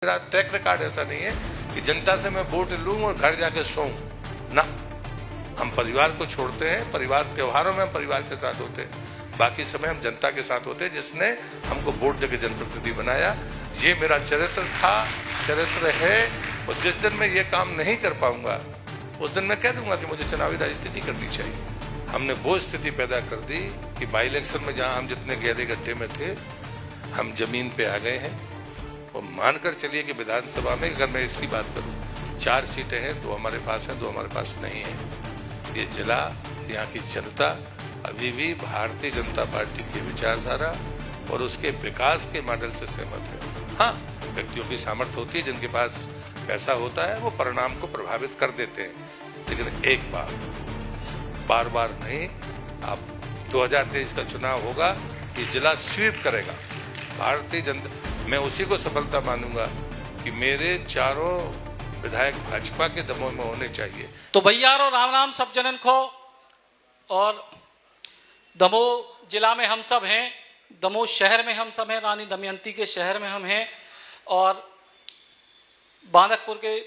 मेरा track record ऐसा नहीं है कि जनता से मैं वोट लूं और घर जाके सोऊं ना। हम परिवार को छोड़ते हैं, परिवार त्योहारों में हम परिवार के साथ होते हैं, बाकी समय हम जनता के साथ होते हैं जिसने हमको वोट देकर जनप्रतिनिधि बनाया। ये मेरा चरित्र था, चरित्र है। और जिस दिन मैं ये काम नहीं कर पाऊंगा उस दिन मैं कह दूंगा कि मुझे चुनावी राजनीति नहीं करनी चाहिए। हमने वो स्थिति पैदा कर दी कि बाई इलेक्शन में जहां हम जितने गहरे गड्ढे में थे हम जमीन पे आ गए हैं। और मानकर चलिए कि विधानसभा में अगर मैं इसकी बात करूं 4 सीटें हैं, 2 हमारे पास हैं, 2 हमारे पास नहीं है। ये जिला, यहाँ की जनता अभी भी भारतीय जनता पार्टी की विचारधारा और उसके विकास के मॉडल से सहमत है। हाँ, व्यक्तियों की सामर्थ्य होती है, जिनके पास पैसा होता है वो परिणाम को प्रभावित कर देते हैं, लेकिन एक बार बार नहीं। अब 2023 का चुनाव होगा, ये जिला स्वीप करेगा भारतीय जनता। मैं उसी को सफलता मानूंगा कि मेरे 4 विधायक भाजपा के दमों में होने चाहिए। तो भैया और राम राम सब जनन को। और दमोह जिला में हम सब हैं, दमोह शहर में हम सब हैं, रानी दमयंती के शहर में हम हैं। और बांदकपुर के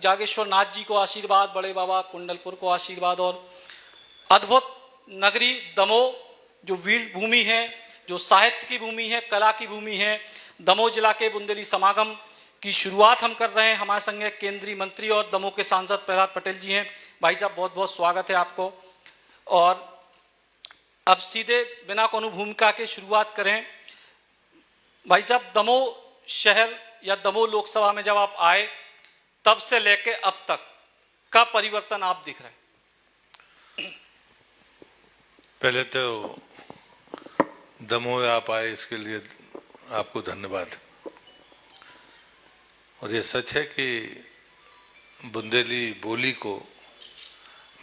जागेश्वर नाथ जी को आशीर्वाद, बड़े बाबा कुंडलपुर को आशीर्वाद। और अद्भुत नगरी दमोह जो वीर भूमि है, जो साहित्य की भूमि है, कला की भूमि है, दमोह जिला के बुंदेली समागम की शुरुआत हम कर रहे हैं। हमारे संग केंद्रीय मंत्री और दमोह के सांसद प्रहलाद पटेल जी हैं। भाई साहब बहुत बहुत स्वागत है आपको। और अब सीधे बिना कोनो भूमिका के शुरुआत करें। भाई साहब, दमोह शहर या दमोह लोकसभा में जब आप आए तब से लेके अब तक का परिवर्तन आप दिख रहे हैं? पहले तो दमोह आप आए इसके लिए आपको धन्यवाद। और ये सच है कि बुंदेली बोली को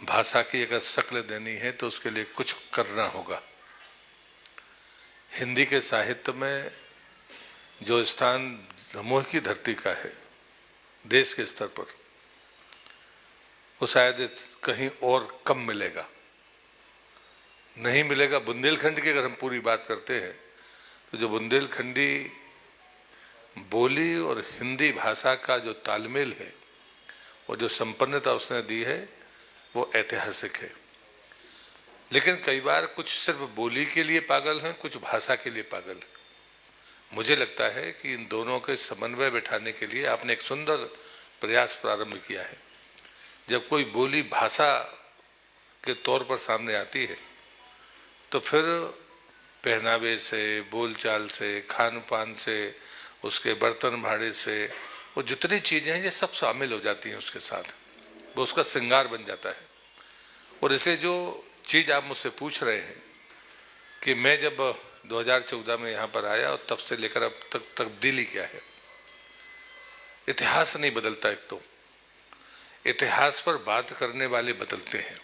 भाषा की अगर शक्ल देनी है तो उसके लिए कुछ करना होगा। हिंदी के साहित्य में जो स्थान दमोह की धरती का है देश के स्तर पर, वो शायद कहीं और कम मिलेगा, नहीं मिलेगा। बुंदेलखंड की अगर हम पूरी बात करते हैं तो जो बुंदेलखंडी बोली और हिंदी भाषा का जो तालमेल है और जो संपन्नता उसने दी है वो ऐतिहासिक है। लेकिन कई बार कुछ सिर्फ बोली के लिए पागल हैं, कुछ भाषा के लिए पागल हैं। मुझे लगता है कि इन दोनों के समन्वय बैठाने के लिए आपने एक सुंदर प्रयास प्रारंभ किया है। जब कोई बोली भाषा के तौर पर सामने आती है तो फिर पहनावे से, बोलचाल से, खान पान से, उसके बर्तन भाड़े से, वो जितनी चीज़ें हैं ये सब शामिल हो जाती हैं उसके साथ, वो उसका श्रृंगार बन जाता है। और इसलिए जो चीज़ आप मुझसे पूछ रहे हैं कि मैं जब 2014 में यहाँ पर आया और तब से लेकर अब तक तब्दीली क्या है। इतिहास नहीं बदलता, एक तो इतिहास पर बात करने वाले बदलते हैं,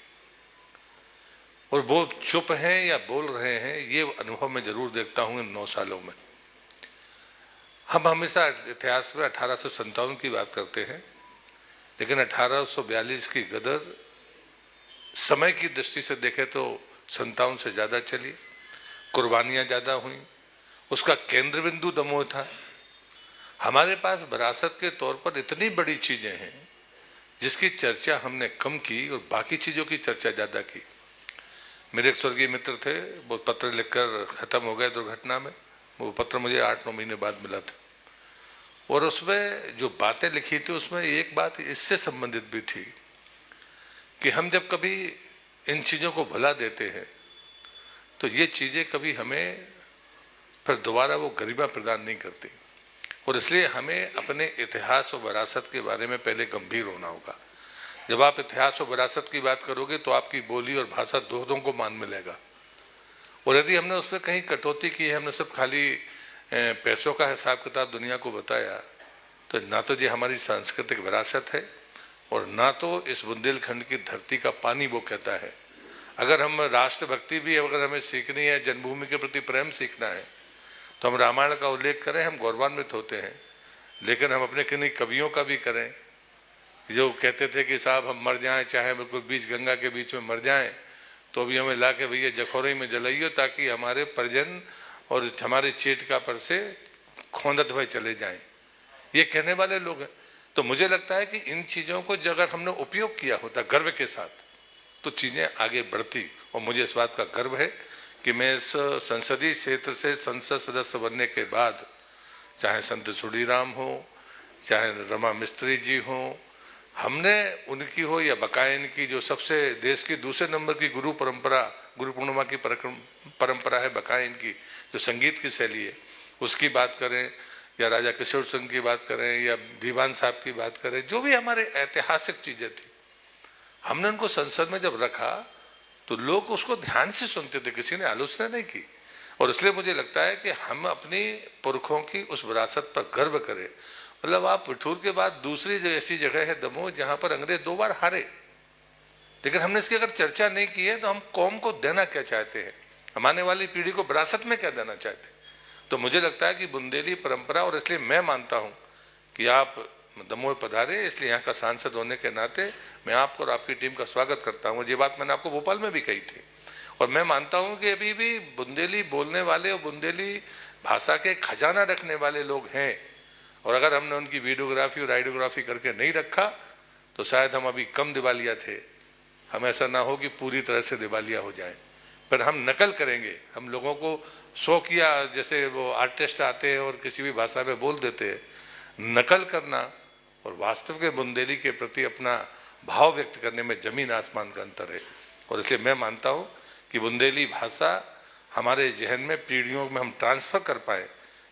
और वो चुप हैं या बोल रहे हैं ये अनुभव मैं जरूर देखता हूँ इन 9 सालों में। हम हमेशा इतिहास में 1857 की बात करते हैं, लेकिन 1842 की गदर समय की दृष्टि से देखें तो 57 से ज़्यादा चली, कुर्बानियाँ ज़्यादा हुई, उसका केंद्र बिंदु दमोह था। हमारे पास विरासत के तौर पर इतनी बड़ी चीज़ें हैं जिसकी चर्चा हमने कम की और बाकी चीज़ों की चर्चा ज़्यादा की। मेरे एक स्वर्गीय मित्र थे, वो पत्र लिखकर ख़त्म हो गए दुर्घटना में। वो पत्र मुझे 8-9 महीने बाद मिला था, और उसमें जो बातें लिखी थी उसमें एक बात इससे संबंधित भी थी कि हम जब कभी इन चीज़ों को भुला देते हैं तो ये चीज़ें कभी हमें फिर दोबारा वो गरिमा प्रदान नहीं करती। और इसलिए हमें अपने इतिहास और विरासत के बारे में पहले गंभीर होना होगा। जब आप इतिहास और विरासत की बात करोगे तो आपकी बोली और भाषा दोनों को मान मिलेगा। और यदि हमने उसमें कहीं कटौती की है, हमने सिर्फ खाली पैसों का हिसाब किताब दुनिया को बताया, तो ना तो ये हमारी सांस्कृतिक विरासत है और ना तो इस बुंदेलखंड की धरती का पानी वो कहता है। अगर हम राष्ट्रभक्ति भी अगर हमें सीखनी है, जन्मभूमि के प्रति प्रेम सीखना है, तो हम रामायण का उल्लेख करें, हम गौरवान्वित होते हैं। लेकिन हम अपने किन्हीं कवियों का भी करें जो कहते थे कि साहब हम मर जाएं, चाहे बिल्कुल बीच गंगा के बीच में मर जाएं, तो भी हमें ला के भैया जखौरी में जलाइए ताकि हमारे परिजन और हमारे चेटका पर से खोंदत हुए चले जाएं। ये कहने वाले लोग हैं। तो मुझे लगता है कि इन चीज़ों को अगर हमने उपयोग किया होता गर्व के साथ तो चीज़ें आगे बढ़ती। और मुझे इस बात का गर्व है कि मैं इस संसदीय क्षेत्र से संसद सदस्य बनने के बाद, चाहे संत चूड़ीराम हो, चाहे रमा मिस्त्री जी हो, हमने उनकी हो या बकायन की, जो सबसे देश की दूसरे नंबर की गुरु पूर्णिमा की परंपरा है बकायन की, जो संगीत की शैली है, उसकी बात करें, या राजा किशोर सिंह की बात करें, या दीवान साहब की बात करें, जो भी हमारे ऐतिहासिक चीज़ें थी, हमने उनको संसद में जब रखा तो लोग उसको ध्यान से सुनते थे, किसी ने आलोचना नहीं की। और इसलिए मुझे लगता है कि हम अपनी पुरखों की उस विरासत पर गर्व करें। मतलब आप पिठूर के बाद दूसरी जो ऐसी जगह है दमोह, जहाँ पर अंग्रेज 2 बार हारे, लेकिन हमने इसकी अगर चर्चा नहीं की है तो हम कौम को देना क्या चाहते हैं, हम आने वाली पीढ़ी को विरासत में क्या देना चाहते हैं। तो मुझे लगता है कि बुंदेली परंपरा, और इसलिए मैं मानता हूँ कि आप दमोह पधारे, इसलिए यहाँ का सांसद होने के नाते मैं आपको और आपकी टीम का स्वागत करता हूँ। ये बात मैंने आपको भोपाल में भी कही थी। और मैं मानता हूँ कि अभी भी बुंदेली बोलने वाले और बुंदेली भाषा के खजाना रखने वाले लोग हैं, और अगर हमने उनकी वीडियोग्राफी और आइडियोग्राफी करके नहीं रखा तो शायद हम अभी कम दिवालिया थे। हम ऐसा ना हो कि पूरी तरह से दिवालिया हो जाए, पर हम नकल करेंगे। हम लोगों को शौकिया, जैसे वो आर्टिस्ट आते हैं और किसी भी भाषा में बोल देते हैं, नकल करना और वास्तव के बुंदेली के प्रति अपना भाव व्यक्त करने में जमीन आसमान का अंतर है। और इसलिए मैं मानता हूँ कि बुंदेली भाषा हमारे जहन में पीढ़ियों में हम ट्रांसफ़र कर पाए,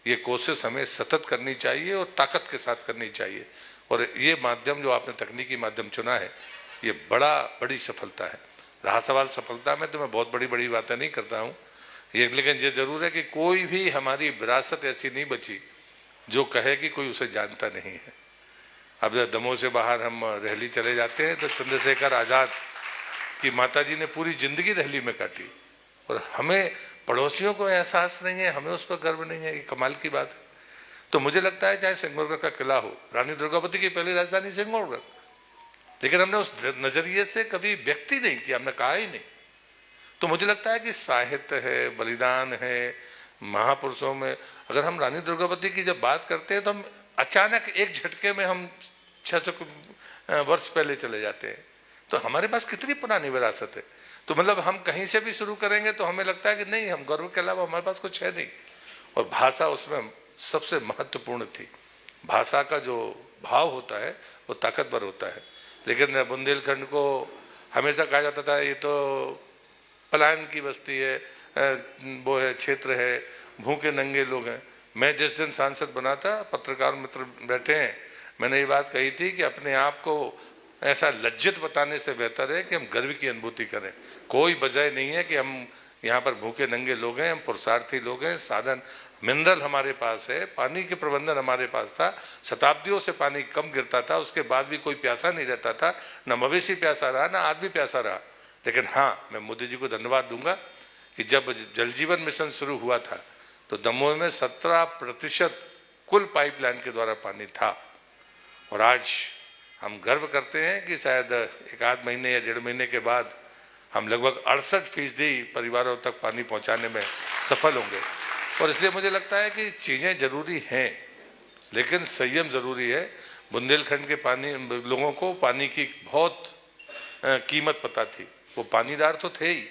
ये कोशिश हमें सतत करनी चाहिए और ताकत के साथ करनी चाहिए। और ये माध्यम जो आपने तकनीकी माध्यम चुना है, ये बड़ी सफलता है। रहा सवाल सफलता में, तो मैं बहुत बड़ी बातें नहीं करता हूँ ये, लेकिन ये जरूर है कि कोई भी हमारी विरासत ऐसी नहीं बची जो कहे कि कोई उसे जानता नहीं है। अब जब दमोह से बाहर हम रहली चले जाते हैं तो चंद्रशेखर आज़ाद की माताजी ने पूरी जिंदगी रहली में काटी, और हमें पड़ोसियों को एहसास नहीं है, हमें उस पर गर्व नहीं है। ये कमाल की बात है। तो मुझे लगता है चाहे सिंगौरगढ़ का किला हो, रानी दुर्गावती की पहली राजधानी सिंगौरगढ़, लेकिन हमने उस नजरिए से कभी व्यक्ति नहीं किया, हमने कहा ही नहीं। तो मुझे लगता है कि साहित्य है, बलिदान है, महापुरुषों में अगर हम रानी दुर्गावती की जब बात करते हैं तो हम अचानक एक झटके में हम 600 वर्ष पहले चले जाते हैं। तो हमारे पास कितनी पुरानी विरासत है। तो मतलब हम कहीं से भी शुरू करेंगे तो हमें लगता है कि नहीं, हम गर्व के अलावा हमारे पास कुछ है नहीं। और भाषा उसमें सबसे महत्वपूर्ण थी। भाषा का जो भाव होता है वो ताकतवर होता है। लेकिन बुंदेलखंड को हमेशा कहा जाता था ये तो पलायन की बस्ती है, वो है, क्षेत्र है, भूखे नंगे लोग हैं। मैं जिस दिन सांसद बना था, पत्रकार मित्र बैठे हैं, मैंने ये बात कही थी कि अपने आप को ऐसा लज्जित बताने से बेहतर है कि हम गर्व की अनुभूति करें। कोई वजह नहीं है कि हम यहाँ पर भूखे नंगे लोग हैं, हम पुरुषार्थी लोग हैं। साधन मिनरल हमारे पास है, पानी के प्रबंधन हमारे पास था, शताब्दियों से पानी कम गिरता था, उसके बाद भी कोई प्यासा नहीं रहता था, न मवेशी प्यासा रहा न आदमी प्यासा रहा। लेकिन हाँ, मैं मोदी जी को धन्यवाद दूंगा कि जब जल जीवन मिशन शुरू हुआ था तो दमोह में 17% कुल पाइपलाइन के द्वारा पानी था। और आज हम गर्व करते हैं कि शायद 1 महीने या 1.5 महीने के बाद हम लगभग 68% परिवारों तक पानी पहुंचाने में सफल होंगे। और इसलिए मुझे लगता है कि चीज़ें जरूरी हैं, लेकिन संयम जरूरी है। बुंदेलखंड के लोगों को पानी की बहुत कीमत पता थी। वो पानीदार तो थे ही,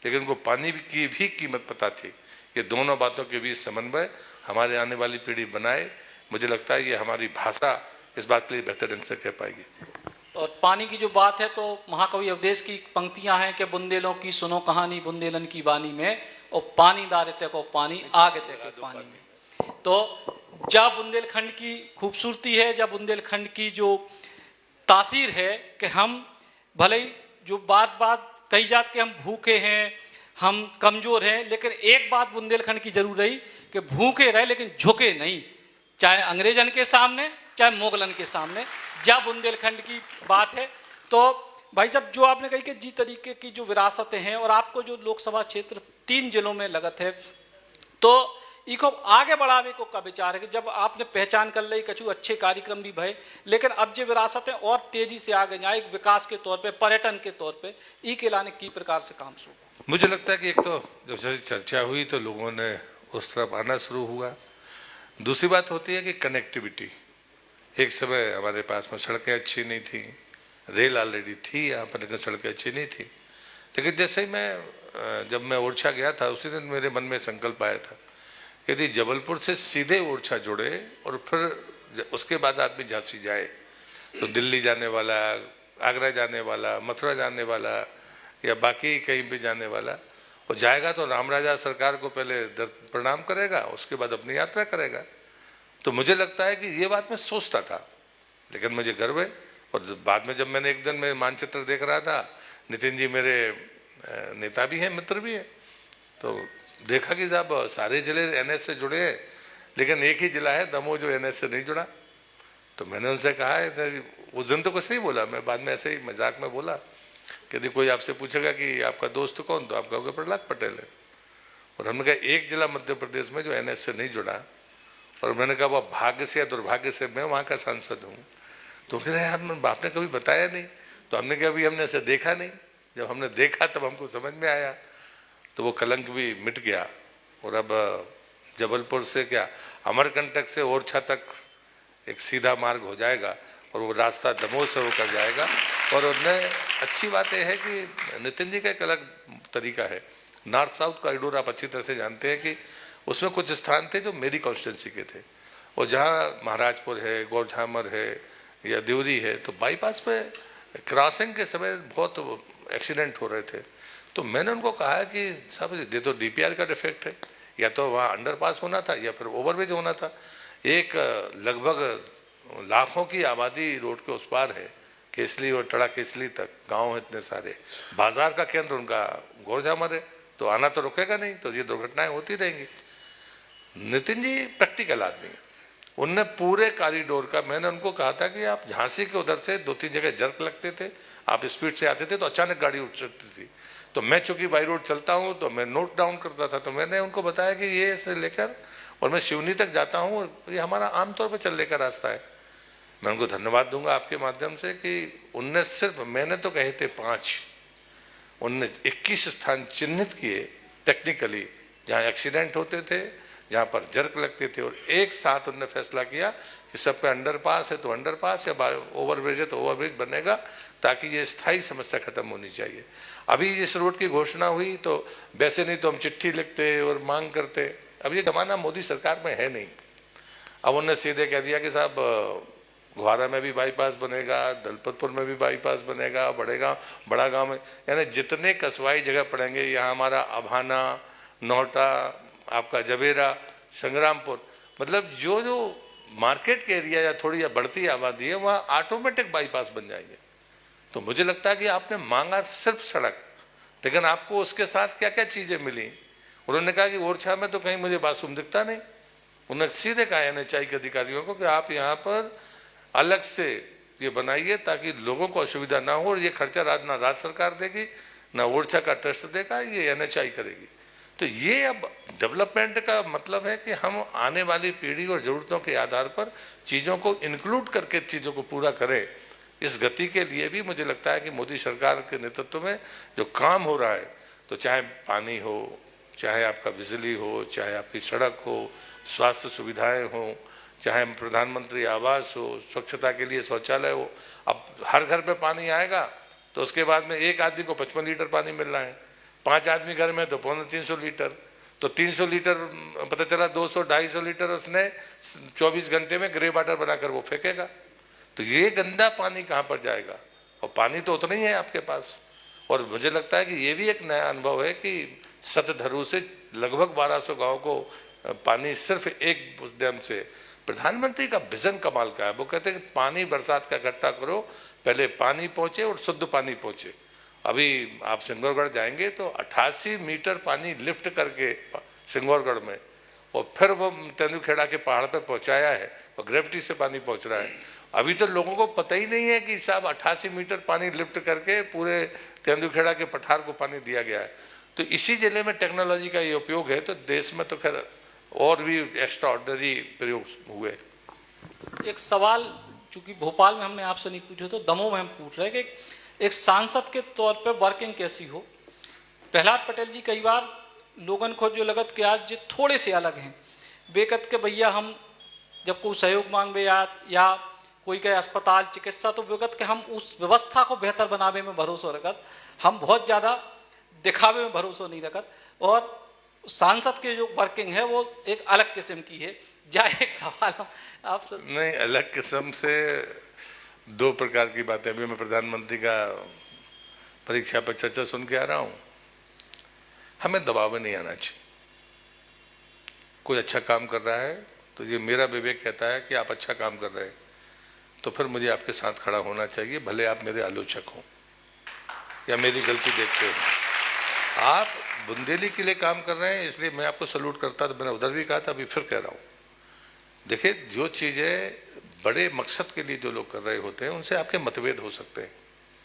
लेकिन उनको पानी की भी कीमत पता थी। ये दोनों बातों के बीच समन्वय हमारे आने वाली पीढ़ी बनाए। मुझे लगता है ये हमारी भाषा इस बात के लिए बेहतर ढंग से कह पाएगी। और पानी की जो बात है तो महाकवि अवधेश की पंक्तियां हैं कि बुंदेलों की सुनो कहानी बुंदेलन की वाणी में, और पानी दारते को पानी आगे तक पानी में। तो जब बुंदेलखंड की खूबसूरती है, जब बुंदेलखंड की जो तासीर है कि हम भले ही जो बात कही जात कि हम भूखे हैं, हम कमजोर हैं, लेकिन एक बात बुंदेलखंड की जरूर रही कि भूखे रहे लेकिन झुके नहीं, चाहे अंग्रेजन के सामने चाहे मुगलन के सामने। जब बुंदेलखंड की बात है तो भाई साहब जो आपने कही कि जी तरीके की जो विरासतें हैं, और आपको जो लोकसभा क्षेत्र 3 जिलों में लगत है, तो इको आगे बढ़ावे को का विचार है कि जब आपने पहचान कर ली कछु अच्छे कार्यक्रम भी भय, लेकिन अब जो विरासतें और तेजी से आगे जाए एक विकास के तौर पे, पर्यटन के तौर पे, ई के लाने की प्रकार से काम शुरू। मुझे लगता है कि एक तो जब चर्चा हुई तो लोगों ने उस तरफ आना शुरू हुआ। दूसरी बात होती है कि कनेक्टिविटी। एक समय हमारे पास में सड़कें अच्छी नहीं थी, रेल ऑलरेडी थी यहाँ पर लेकिन सड़कें अच्छी नहीं थी। लेकिन जैसे ही जब मैं ओरछा गया था उसी दिन मेरे मन में संकल्प आया था, यदि जबलपुर से सीधे ओरछा जुड़े और फिर उसके बाद आदमी झांसी जाए तो दिल्ली जाने वाला, आगरा जाने वाला, मथुरा जाने वाला या बाकी कहीं भी जाने वाला, वो जाएगा तो राम राजा सरकार को पहले प्रणाम करेगा, उसके बाद अपनी यात्रा करेगा। तो मुझे लगता है कि ये बात मैं सोचता था, लेकिन मुझे गर्व है। और बाद में जब मैंने एक दिन में मानचित्र देख रहा था, नितिन जी मेरे नेता भी हैं, मित्र भी हैं, तो देखा कि साहब सारे जिले एनएच से जुड़े हैं लेकिन एक ही जिला है दमोह जो एनएच से नहीं जुड़ा। तो मैंने उनसे कहा है, उस दिन तो कुछ नहीं बोला, मैं बाद में ऐसे ही मजाक में बोला कि यदि कोई आपसे पूछेगा कि आपका दोस्त कौन, तो आप कहोगे प्रहलाद पटेल है। और हमने कहा एक जिला मध्य प्रदेश में जो एनएच से नहीं जुड़ा, और मैंने कहा वह भाग्य से या दुर्भाग्य से मैं वहाँ का सांसद हूँ। तो फिर यार आपने कभी बताया नहीं, तो हमने कहा अभी हमने ऐसे देखा नहीं, जब हमने देखा तब हमको समझ में आया, तो वो कलंक भी मिट गया। और अब जबलपुर से क्या अमरकंटक से ओरछा तक एक सीधा मार्ग हो जाएगा और वो रास्ता दमोह से होकर जाएगा। और उनमें अच्छी बात यह है कि नितिन जी का एक अलग तरीका है। नॉर्थ साउथ कॉरिडोर आप अच्छी तरह से जानते हैं कि उसमें कुछ स्थान थे जो मेरी कॉन्स्टिट्यूंसी के थे, और जहाँ महाराजपुर है, गौरझामर है या देवरी है, तो बाईपास पे क्रॉसिंग के समय बहुत एक्सीडेंट हो रहे थे। तो मैंने उनको कहा कि साहब ये तो डीपीआर का डिफेक्ट है, या तो वहाँ अंडरपास होना था या फिर ओवरब्रिज होना था। एक लगभग लाखों की आबादी रोड के उस पार है, केसली और टड़ा केसली तक गांव है इतने सारे, बाजार का केंद्र उनका गौरझामर है, तो आना तो रुकेगा नहीं, तो ये दुर्घटनाएं होती रहेंगी। नितिन जी प्रैक्टिकल आदमी है, उनने पूरे कॉरिडोर का, मैंने उनको कहा था कि आप झांसी के उधर से 2-3 जगह जर्क लगते थे, आप स्पीड से आते थे तो अचानक गाड़ी उठ सकती थी। तो मैं चूंकि बाई रोड चलता हूँ तो मैं नोट डाउन करता था, तो मैंने उनको बताया कि ये से लेकर और मैं सिवनी तक जाता हूँ और ये हमारा आमतौर पर चलने का रास्ता है। मैं उनको धन्यवाद दूंगा आपके माध्यम से कि उनने सिर्फ, मैंने तो कहे थे 5, उनने 21 स्थान चिन्हित किए टेक्निकली जहाँ एक्सीडेंट होते थे, जहाँ पर जर्क लगते थे, और एक साथ उन्होंने फैसला किया कि सब पे अंडरपास है तो अंडरपास या ओवरब्रिज है तो ओवरब्रिज बनेगा, ताकि ये स्थायी समस्या खत्म होनी चाहिए। अभी इस रोड की घोषणा हुई तो वैसे नहीं तो हम चिट्ठी लिखते और मांग करते, अब ये जमाना मोदी सरकार में है नहीं। अब उन्होंने सीधे कह दिया कि साहब गुहारा में भी बाईपास बनेगा, दलपतपुर में भी बाईपास बनेगा, बड़ा गांव में, यानी जितने कस्बाई जगह पड़ेंगे, यहाँ हमारा अभाना, नौटा, आपका जबेरा, संग्रामपुर, मतलब जो जो मार्केट के एरिया या थोड़ी या बढ़ती आबादी है वहाँ ऑटोमेटिक बाईपास बन जाएंगे। तो मुझे लगता है कि आपने मांगा सिर्फ सड़क, लेकिन आपको उसके साथ क्या क्या चीज़ें मिली। उन्होंने कहा कि ओरछा में तो कहीं मुझे बाथरूम दिखता नहीं, उन्होंने सीधे कहा एनएचआई के अधिकारियों को कि आप यहाँ पर अलग से ये बनाइए ताकि लोगों को असुविधा ना हो, और ये खर्चा ना राज्य सरकार देगी ना ओरछा का ट्रस्ट देगा, ये एनएचआई करेगी। तो ये अब डेवलपमेंट का मतलब है कि हम आने वाली पीढ़ी और ज़रूरतों के आधार पर चीज़ों को इंक्लूड करके चीज़ों को पूरा करें। इस गति के लिए भी मुझे लगता है कि मोदी सरकार के नेतृत्व में जो काम हो रहा है, तो चाहे पानी हो, चाहे आपका बिजली हो, चाहे आपकी सड़क हो, स्वास्थ्य सुविधाएं हो, चाहे प्रधानमंत्री आवास हो, स्वच्छता के लिए शौचालय हो। अब हर घर पे पानी आएगा तो उसके बाद में एक आदमी को 55 लीटर पानी मिल रहा है, 5 आदमी घर में तो 350 लीटर, तो 300 लीटर पता चला 200-250 लीटर उसने 24 घंटे में ग्रे वाटर बनाकर वो फेंकेगा। तो ये गंदा पानी कहाँ पर जाएगा, और पानी तो उतना ही है आपके पास। और मुझे लगता है कि ये भी एक नया अनुभव है कि सतधरु से लगभग 1200 गाँव को पानी सिर्फ एक उस डैम से। प्रधानमंत्री का विजन कमाल का है, वो कहते हैं कि पानी बरसात का इकट्ठा करो, पहले पानी पहुंचे और शुद्ध पानी पहुंचे। अभी आप सिंगौरगढ़ जाएंगे तो 88 मीटर पानी लिफ्ट करके सिंगौरगढ़ में, और फिर वो तेंदुखेड़ा के पहाड़ पे पहुंचाया है, और ग्रेविटी से पानी पहुंच रहा है। अभी तो लोगों को पता ही नहीं है कि साहब 88 मीटर पानी लिफ्ट करके पूरे तेंदुखेड़ा के पठार को पानी दिया गया है। तो इसी जिले में टेक्नोलॉजी का ये उपयोग है, तो देश में तो खैर और भी एक्स्ट्रा ऑर्डिनरी प्रयोग हुए। एक सवाल चूंकि भोपाल में हमने आपसे नहीं पूछा तो दमोह में हम पूछ रहे हैं कि एक सांसद के तौर पे वर्किंग कैसी हो। प्रहलाद पटेल जी कई बार लोगन को जो लगत कि आज थोड़े से अलग हैं, बेकत के भैया हम जब कोई सहयोग मांगवे या कोई के अस्पताल चिकित्सा तो विगत के हम उस व्यवस्था को बेहतर बनावे में भरोसा रखत, हम बहुत ज़्यादा दिखावे में भरोसा नहीं रखत। और सांसद के जो वर्किंग है वो एक अलग किस्म की है। या एक सवाल आपसे नहीं, अलग किस्म से दो प्रकार की बातें। अभी मैं प्रधानमंत्री का परीक्षा पर चर्चा सुन के आ रहा हूँ। हमें दबाव में नहीं आना चाहिए। कोई अच्छा काम कर रहा है तो ये मेरा विवेक कहता है कि आप अच्छा काम कर रहे हैं तो फिर मुझे आपके साथ खड़ा होना चाहिए, भले आप मेरे आलोचक हों या मेरी गलती देखते हो। आप बुंदेली के लिए काम कर रहे हैं इसलिए मैं आपको सल्यूट करता, तो मैंने उधर भी कहा था, अभी फिर कह रहा हूँ। देखिए, जो चीज़ें बड़े मकसद के लिए जो लोग कर रहे होते हैं उनसे आपके मतभेद हो सकते हैं,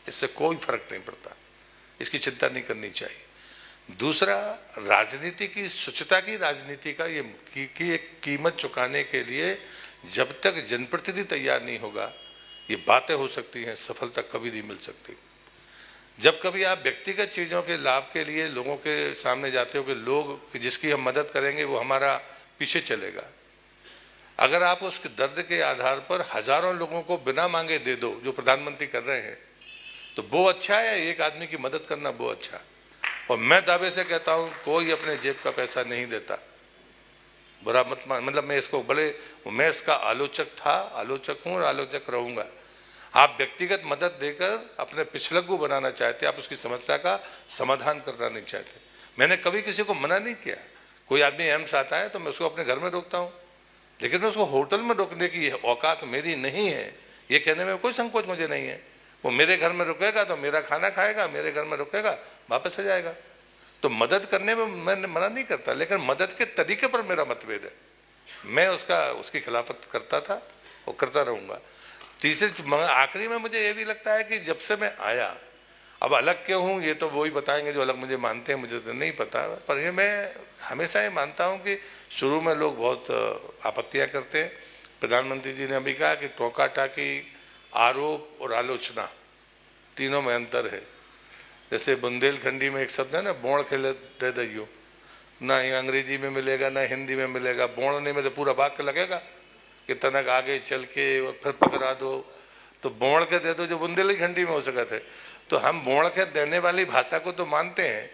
इससे कोई फर्क नहीं पड़ता, इसकी चिंता नहीं करनी चाहिए। दूसरा, राजनीति की स्वच्छता की राजनीति का ये की एक कीमत चुकाने के लिए जब तक जनप्रतिनिधि तैयार नहीं होगा ये बातें हो सकती हैं, सफलता कभी नहीं मिल सकती। जब कभी आप व्यक्तिगत चीज़ों के लाभ के लिए लोगों के सामने जाते हो कि लोग जिसकी हम मदद करेंगे वो हमारा पीछे चलेगा, अगर आप उसके दर्द के आधार पर हजारों लोगों को बिना मांगे दे दो जो प्रधानमंत्री कर रहे हैं, तो वो अच्छा है या एक आदमी की मदद करना वो अच्छा। और मैं दावे से कहता हूं कोई अपने जेब का पैसा नहीं देता, बुरा मत मान, मतलब मैं इसको मैं इसका आलोचक था, आलोचक हूं और आलोचक रहूंगा। आप व्यक्तिगत मदद देकर अपने पिछलग्गू बनाना चाहते, आप उसकी समस्या का समाधान करना नहीं चाहते। मैंने कभी किसी को मना नहीं किया। कोई आदमी एम्स आता है तो मैं उसको अपने घर में रोकता हूँ, लेकिन उसको होटल में रोकने की औकात मेरी नहीं है, ये कहने में कोई संकोच मुझे नहीं है। वो मेरे घर में रुकेगा तो मेरा खाना खाएगा, मेरे घर में रुकेगा वापस आ जाएगा। तो मदद करने में मैं मना नहीं करता, लेकिन मदद के तरीके पर मेरा मतभेद है। मैं उसकी खिलाफत करता था और करता रहूंगा। तीसरे आखिरी में मुझे ये भी लगता है कि जब से मैं आया, अब अलग क्यों हूँ ये तो वही बताएंगे जो अलग मुझे मानते हैं, मुझे तो नहीं पता। पर ये मैं हमेशा ये मानता हूँ कि शुरू में लोग बहुत आपत्तियाँ करते हैं। प्रधानमंत्री जी ने अभी कहा कि टोका टाकी, आरोप और आलोचना तीनों में अंतर है। जैसे बुंदेलखंडी में एक शब्द है ना, बोण खेले दे दियो, ना ही अंग्रेजी में मिलेगा ना हिंदी में मिलेगा। बोणने में तो पूरा वाक्य लगेगा कि तनक आगे चल के और फिर पकड़ा दो, तो बोण के दे दो जो बुंदेलखंडी में हो सका थे। तो हम बोण के देने वाली भाषा को तो मानते हैं,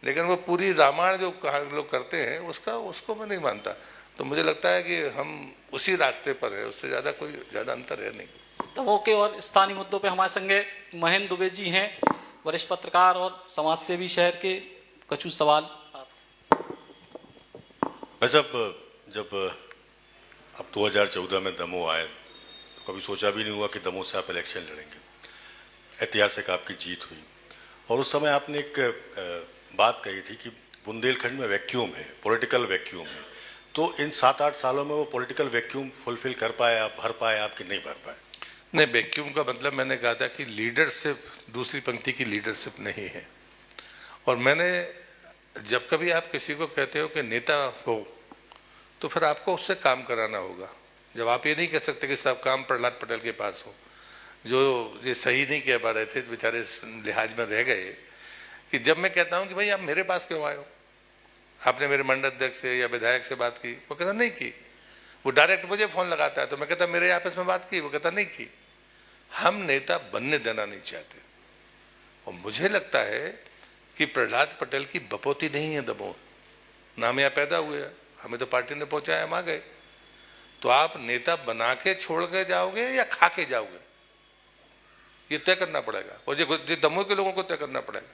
लेकिन वो पूरी रामायण जो लोग करते हैं उसको मैं नहीं मानता। तो मुझे लगता है कि हम उसी रास्ते पर है, उससे कोई ज़्यादा अंतर है नहीं। दमोह के और स्थानीय मुद्दों पे हमारे संगे महेंद्र दुबे जी हैं, वरिष्ठ पत्रकार और समाज सेवी शहर के। कछु सवाल आप। भाई साहब, जब अब 2014 में दमोह आए तो कभी सोचा भी नहीं हुआ कि दमोह से आप इलेक्शन लड़ेंगे। ऐतिहासिक आपकी जीत हुई और उस समय आपने एक बात कही थी कि बुंदेलखंड में वैक्यूम है, पॉलिटिकल वैक्यूम है। तो इन 7-8 सालों में वो पॉलिटिकल वैक्यूम फुलफिल कर पाए आप, भर पाए आप कि नहीं भर पाए? नहीं, वैक्यूम का मतलब मैंने कहा था कि लीडरशिप दूसरी पंक्ति की लीडरशिप नहीं है। और मैंने जब कभी आप किसी को कहते हो कि नेता हो तो फिर आपको उससे काम कराना होगा। जब आप ये नहीं कह सकते कि सब काम प्रहलाद पटेल के पास हो, जो ये सही नहीं कह पा रहे थे, बेचारे इस लिहाज में रह गए कि जब मैं कहता हूँ कि भाई आप मेरे पास क्यों आए हो, आपने मेरे मंडल अध्यक्ष से या विधायक से बात की, वो कहता नहीं की। वो डायरेक्ट मुझे फोन लगाता है तो मैं कहता मेरे आपस में बात की, वो कहता नहीं की। हम नेता बनने देना नहीं चाहते। और मुझे लगता है कि प्रहलाद पटेल की बपौती नहीं है दमोह, ना हम यहाँ पैदा हुए हैं, हमें तो पार्टी ने पहुंचाया, हम आ गए। तो आप नेता बना के छोड़ के जाओगे या खा के जाओगे, ये तय करना पड़ेगा। और ये दमोह के लोगों को तय करना पड़ेगा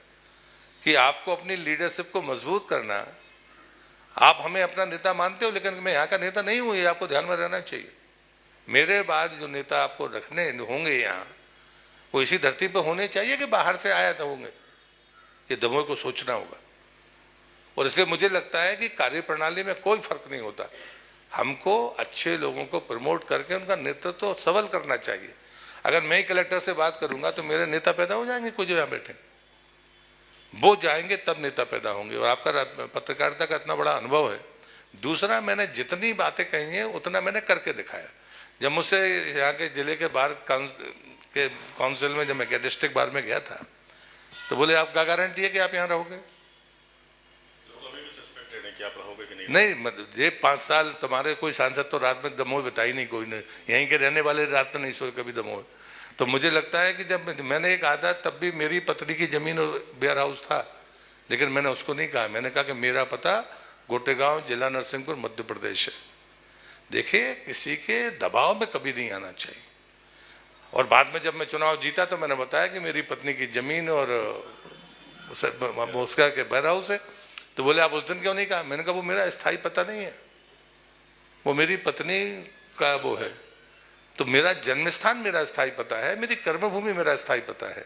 कि आपको अपनी लीडरशिप को मजबूत करना। आप हमें अपना नेता मानते हो, लेकिन मैं यहाँ का नेता नहीं हूँ, ये आपको ध्यान में रहना चाहिए। मेरे बाद जो नेता आपको रखने होंगे यहाँ, वो इसी धरती पर होने चाहिए कि बाहर से आया तो होंगे, ये दमोह को सोचना होगा। और इसलिए मुझे लगता है कि कार्यप्रणाली में कोई फर्क नहीं होता। हमको अच्छे लोगों को प्रमोट करके उनका नेतृत्व सबल करना चाहिए। अगर मैं ही कलेक्टर से बात करूंगा तो मेरे नेता पैदा हो जाएंगे, कोई जो यहाँ बैठे वो जाएंगे तब नेता पैदा होंगे। और आपका पत्रकारिता का इतना बड़ा अनुभव है। दूसरा, मैंने जितनी बातें कही हैं उतना मैंने करके दिखाया। जब मुझसे यहाँ के जिले के बार के काउंसिल में जब मैं गया, डिस्ट्रिक्ट बार में गया था, तो बोले आप क्या गारंटी है कि आप यहाँ रहोगे? लोग अभी भी सस्पेक्टेड है कि कि आप रहोगे कि नहीं? नहीं, मतलब ये 5 साल तुम्हारे कोई सांसद तो रात में दमोह बताई नहीं, कोई ने, यहीं के रहने वाले रात में नहीं सोए कभी दमोह। तो मुझे लगता है कि जब मैंने ये कहा था तब भी मेरी पत्नी की जमीन और वेयर हाउस था, लेकिन मैंने उसको नहीं कहा, मैंने कहा कि मेरा पता गोटेगांव, जिला नरसिंहपुर, मध्य प्रदेश है। देखिए, किसी के दबाव में कभी नहीं आना चाहिए। और बाद में जब मैं चुनाव जीता तो मैंने बताया कि मेरी पत्नी की जमीन और उसका के वेयर हाउस है। तो बोले आप उस दिन क्यों नहीं कहा? मैंने कहा वो मेरा स्थायी पता नहीं है, वो मेरी पत्नी का वो है। तो मेरा जन्म स्थान मेरा स्थायी पता है, मेरी कर्मभूमि मेरा स्थायी पता है,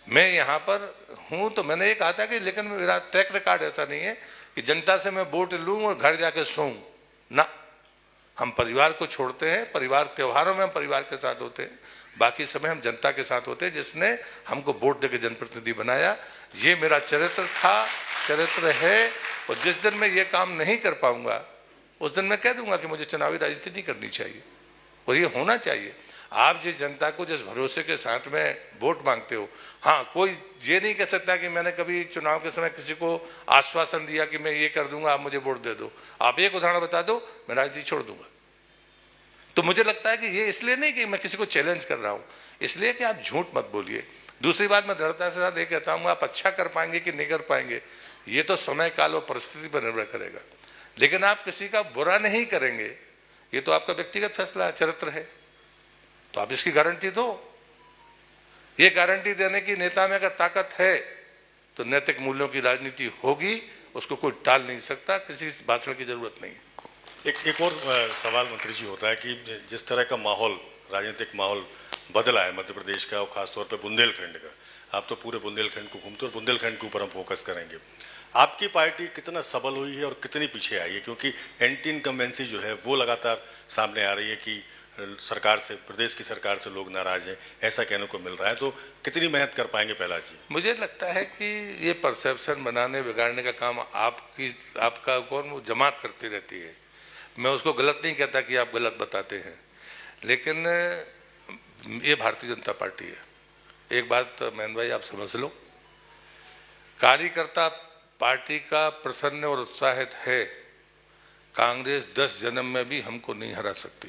मैं यहाँ पर हूँ। तो मैंने ये कहा था कि लेकिन मेरा ट्रैक रिकॉर्ड ऐसा नहीं है कि जनता से मैं वोट लूँ और घर जाके सोऊं ना। हम परिवार को छोड़ते हैं, परिवार त्योहारों में हम परिवार के साथ होते हैं, बाकी समय हम जनता के साथ होते हैं, जिसने हमको वोट देकर जनप्रतिनिधि बनाया। ये मेरा चरित्र था, चरित्र है। और जिस दिन मैं ये काम नहीं कर पाऊंगा उस दिन मैं कह दूंगा कि मुझे चुनावी राजनीति नहीं करनी चाहिए। और ये होना चाहिए। आप जिस जनता को जिस भरोसे के साथ में वोट मांगते हो, हाँ, कोई ये नहीं कह सकता कि मैंने कभी चुनाव के समय किसी को आश्वासन दिया कि मैं ये कर दूंगा, आप मुझे वोट दे दो। आप एक उदाहरण बता दो, मैं राजनीति छोड़ दूंगा। तो मुझे लगता है कि ये इसलिए नहीं कि मैं किसी को चैलेंज कर रहा हूं, इसलिए कि आप झूठ मत बोलिए। दूसरी बात, मैं दृढ़ता से साथ ये कहता हूं, आप अच्छा कर पाएंगे कि नहीं कर पाएंगे ये तो समय काल और परिस्थिति पर निर्भर करेगा, लेकिन आप किसी का बुरा नहीं करेंगे ये तो आपका व्यक्तिगत फैसला है, चरित्र है। तो आप इसकी गारंटी दो। ये गारंटी देने की नेता में अगर ताकत है तो नैतिक मूल्यों की राजनीति होगी, उसको कोई टाल नहीं सकता, किसी भाषण की जरूरत नहीं। एक और सवाल मंत्री जी होता है कि जिस तरह का माहौल, राजनीतिक माहौल बदला है मध्य प्रदेश का और खासतौर पे बुंदेलखंड का, आप तो पूरे बुंदेलखंड को घूमते हो और बुंदेलखंड के ऊपर हम फोकस करेंगे। आपकी पार्टी कितना सबल हुई है और कितनी पीछे आई है? क्योंकि एंटी इनकम्बेंसी जो है वो लगातार सामने आ रही है कि सरकार से, प्रदेश की सरकार से लोग नाराज हैं, ऐसा कहने को मिल रहा है। तो कितनी मेहनत कर पाएंगे प्रहलाद जी? मुझे लगता है कि ये परसेप्शन बनाने बिगाड़ने का काम आपका कौन जमात करती रहती है। मैं उसको गलत नहीं कहता कि आप गलत बताते हैं, लेकिन ये भारतीय जनता पार्टी है। एक बात महेंद्र भाई आप समझ लो, कार्यकर्ता पार्टी का प्रसन्न और उत्साहित है, कांग्रेस 10 जन्म में भी हमको नहीं हरा सकती।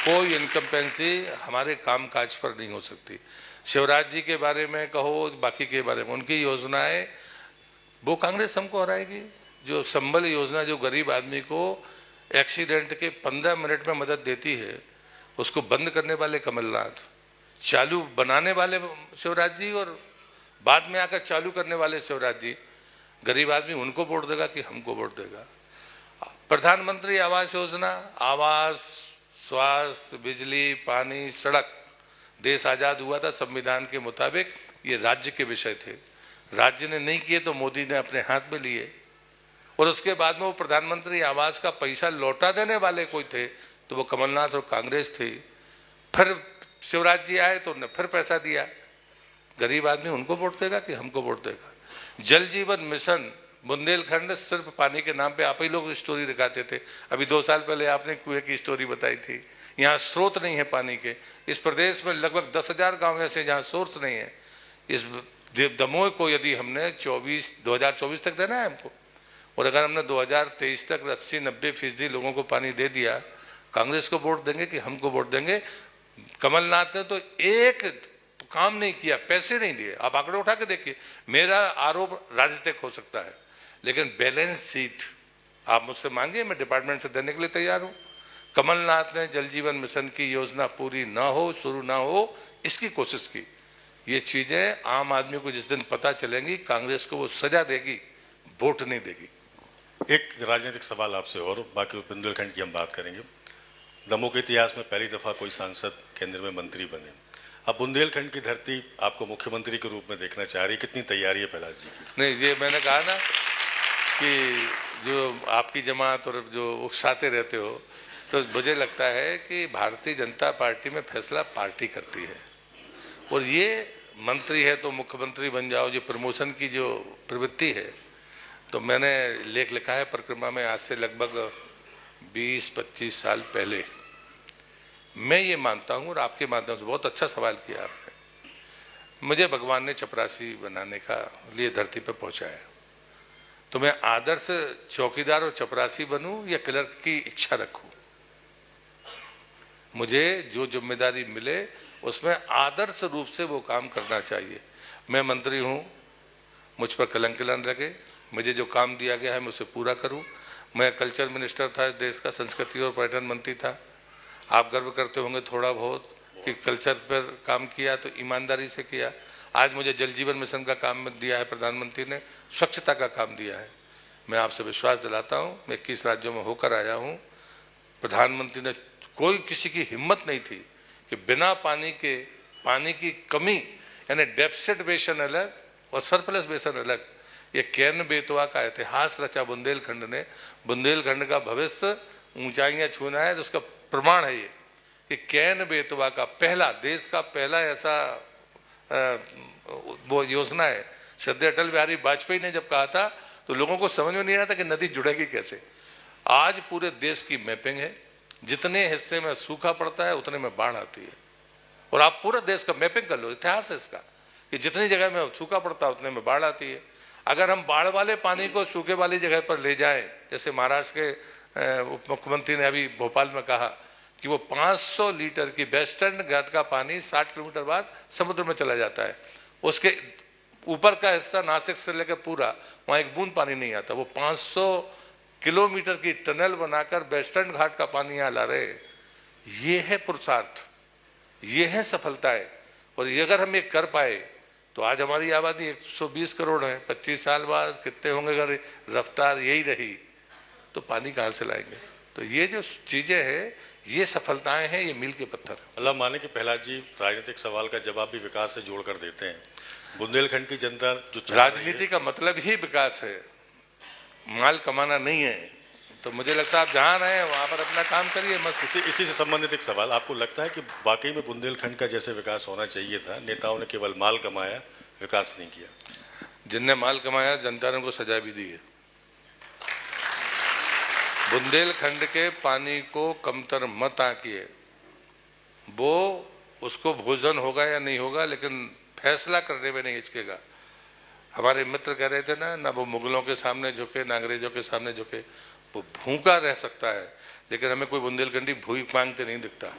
कोई इनकम्पेंसी हमारे कामकाज पर नहीं हो सकती। शिवराज जी के बारे में कहो, बाकी के बारे में, उनकी योजनाएं वो कांग्रेस हमको हराएगी। जो संबल योजना जो गरीब आदमी को एक्सीडेंट के 15 मिनट में मदद देती है, उसको बंद करने वाले कमलनाथ, चालू बनाने वाले शिवराज जी और बाद में आकर चालू करने वाले शिवराज जी। गरीब आदमी उनको वोट देगा कि हमको वोट देगा? प्रधानमंत्री आवास योजना, आवास, स्वास्थ्य, बिजली, पानी, सड़क, देश आजाद हुआ था संविधान के मुताबिक, ये राज्य के विषय थे। राज्य ने नहीं किए तो मोदी ने अपने हाथ में लिए। और उसके बाद में वो प्रधानमंत्री आवास का पैसा लौटा देने वाले कोई थे तो वो कमलनाथ और कांग्रेस थी। फिर शिवराज जी आए तो उन्होंने फिर पैसा दिया। गरीब आदमी उनको वोट देगा कि हमको वोट देगा? जल जीवन मिशन बुंदेलखंड सिर्फ पानी के नाम पे आप ही लोग स्टोरी दिखाते थे। अभी 2 साल पहले आपने कुएं की स्टोरी बताई थी। यहाँ स्रोत नहीं है पानी के। इस प्रदेश में लगभग 10,000 गाँव ऐसे जहाँ सोर्स नहीं है। इस दमोह को यदि हमने 2024 तक देना है हमको, और अगर हमने 2023 तक 80-90% लोगों को पानी दे दिया, कांग्रेस को वोट देंगे कि हमको वोट देंगे? कमलनाथ ने तो एक काम नहीं किया, पैसे नहीं दिए। आप आंकड़े उठा के देखिए। मेरा आरोप राजनीतिक हो सकता है, लेकिन बैलेंस शीट आप मुझसे मांगिए, मैं डिपार्टमेंट से देने के लिए तैयार हूं। कमलनाथ ने जल जीवन मिशन की योजना पूरी ना हो, शुरू ना हो, इसकी कोशिश की। ये चीजें आम आदमी को जिस दिन पता चलेंगी, कांग्रेस को वो सजा देगी, वोट नहीं देगी। एक राजनीतिक सवाल आपसे और, बाकी बुंदेलखंड की हम बात करेंगे। दमोह के इतिहास में पहली दफा कोई सांसद केंद्र में मंत्री बने। अब बुंदेलखंड की धरती आपको मुख्यमंत्री के रूप में देखना चाह रही, कितनी तैयारी है प्रहलाद जी की? नहीं, ये मैंने कहा ना कि जो आपकी जमात और जो उकसाते रहते हो, तो मुझे लगता है कि भारतीय जनता पार्टी में फैसला पार्टी करती है। और ये मंत्री है तो मुख्यमंत्री बन जाओ, जो प्रमोशन की जो प्रवृत्ति है, तो मैंने लेख लिखा है परिक्रमा में आज से लगभग 20-25 साल पहले। मैं ये मानता हूँ, और आपके माध्यम से बहुत अच्छा सवाल किया आपने, मुझे भगवान ने चपरासी बनाने का लिए धरती पर पहुँचाया। तो मैं आदर्श चौकीदार और चपरासी बनूं या क्लर्क की इच्छा रखूं? मुझे जो जिम्मेदारी मिले उसमें आदर्श रूप से वो काम करना चाहिए। मैं मंत्री हूं, मुझ पर कलंक न लगे, मुझे जो काम दिया गया है मैं उसे पूरा करूं। मैं कल्चर मिनिस्टर था देश का, संस्कृति और पर्यटन मंत्री था। आप गर्व करते होंगे थोड़ा बहुत कि कल्चर पर काम किया, तो ईमानदारी से किया। आज मुझे जल जीवन मिशन का काम दिया है प्रधानमंत्री ने, स्वच्छता का काम दिया है। मैं आपसे विश्वास दिलाता हूं, मैं 21 राज्यों में होकर आया हूं। प्रधानमंत्री ने, कोई किसी की हिम्मत नहीं थी कि बिना पानी के, पानी की कमी यानी डेफिसिट बेसन अलग और सरप्लस बेसन अलग, ये केन बेतवा का इतिहास रचा बुंदेलखंड ने। बुंदेलखंड का भविष्य ऊंचाइयां छूना है, तो उसका प्रमाण है ये कि केन बेतवा का पहला, देश का पहला ऐसा वो योजना है। श्रद्धेय अटल बिहारी वाजपेयी ने जब कहा था तो लोगों को समझ में नहीं आया था कि नदी जुड़ेगी कैसे। आज पूरे देश की मैपिंग है, जितने हिस्से में सूखा पड़ता है उतने में बाढ़ आती है। और आप पूरे देश का मैपिंग कर लो, इतिहास है इसका कि जितनी जगह में सूखा पड़ता है उतने में बाढ़ आती है। अगर हम बाढ़ वाले पानी को सूखे वाली जगह पर ले जाएं, जैसे महाराष्ट्र के उप मुख्यमंत्री ने अभी भोपाल में कहा कि वो 500 लीटर की वेस्टर्न घाट का पानी 60 किलोमीटर बाद समुद्र में चला जाता है। उसके ऊपर का हिस्सा नासिक से लेकर पूरा, वहाँ एक बूंद पानी नहीं आता। वो 500 किलोमीटर की टनल बनाकर वेस्टर्न घाट का पानी यहाँ ला रहे। ये है पुरुषार्थ, ये है सफलताएं। और ये अगर हम ये कर पाए तो आज हमारी आबादी 120 करोड़ है। 25 साल बाद कितने होंगे अगर रफ्तार यही रही, तो पानी कहाँ से लाएंगे? तो ये जो चीजें हैं, ये सफलताएं हैं, ये मील के पत्थर। मतलब माने कि प्रहलाद जी राजनीतिक सवाल का जवाब भी विकास से जोड़कर देते हैं। बुंदेलखंड की जनता जो राजनीति का मतलब ही विकास है, माल कमाना नहीं है। तो मुझे लगता है आप जहाँ रहे वहाँ पर अपना काम करिए मस्त। इसी से संबंधित एक सवाल, आपको लगता है कि वाकई में बुंदेलखंड का जैसे विकास होना चाहिए था, नेताओं ने केवल माल कमाया, विकास नहीं किया? जिनने माल कमाया जनता ने उनको सजा भी दी है। बुंदेलखंड के पानी को कमतर मत आंकिए, वो उसको भोजन होगा या नहीं होगा, लेकिन फैसला करने में नहीं हिचकेगा। हमारे मित्र कह रहे थे ना वो मुगलों के सामने झुके, ना अंग्रेजों के सामने झुके। वो भूखा रह सकता है, लेकिन हमें कोई बुंदेलखंडी भूख मांगते नहीं दिखता।